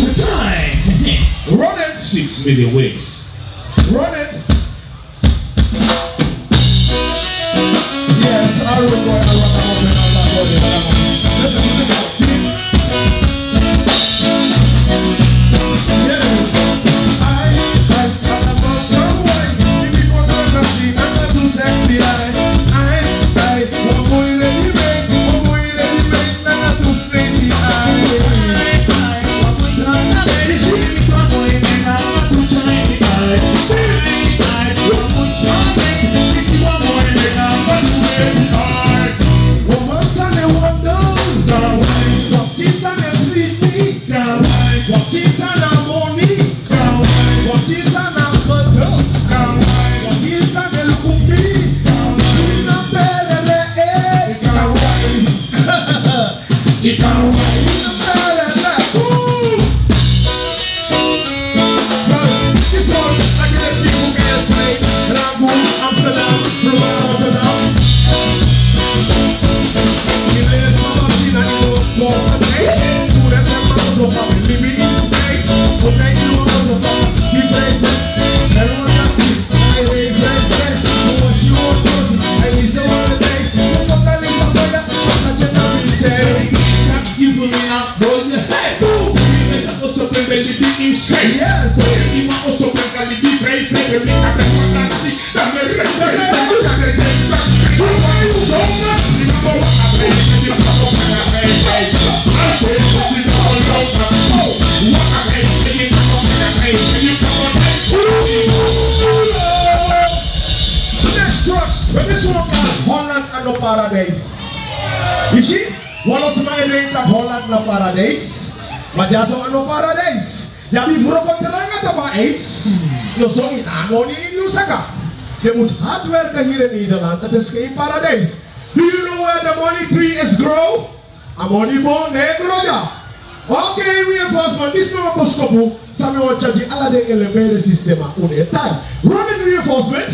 the time. Run it. 6 million ways. Run it. Yes, I remember I listen to this one. See? Yes, you want also to be very fair. Next one, when this one called Holland and no Paradise. You see, one of my name that Holland no Paradise. Majaso and no Paradise. Jadi voorop teranga tapa ace. No so in Amoni in Lusaka. They would hard work here in Netherlands at Escape Paradise. Do you know where the money tree is grow? Amoni bon negro. Okay, reinforcement. This no Boskopu. Sami wa charge ala de elemere sistema une time. Running reinforcement.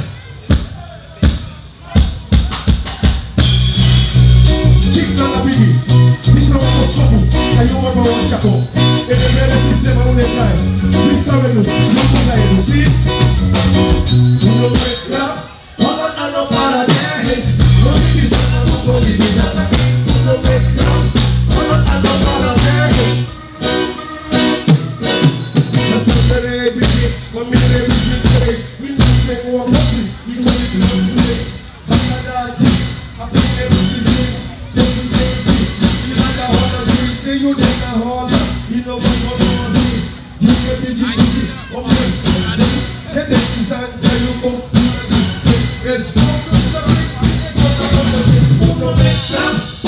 Chick na bigi. This no Boskopu. Sayo wa wa chako. Elemere sistema une time. Please sabe no. No cosa edo, see? No wake up. Holland and no Paradise. Running this one no go live in that. No wake up. Holland and no Paradise. Come here, everything. We don't take one country. We call it one thing. Bangladesh, I bring everything. Just to take it. You like the Holland street. You take the Holland. You know what I'm going to see. You can be GTC. Okay. Let them design. There you go. It's not the story. Who don't make sense?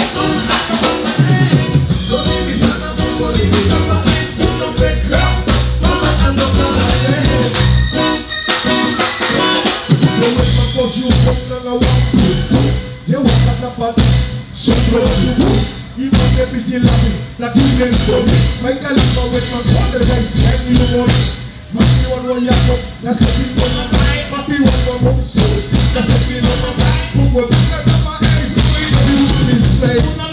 Don't leave me stand up. Don't leave me stand up. Who don't make sense? You come on you walk at the party, so you can't be laughing, like you can go. My caliber with my father, I see you want. Mappy one yako, that's a big one of mine. Mappy one more, so that's a big one of mine. Who will look at my eyes, who is this face?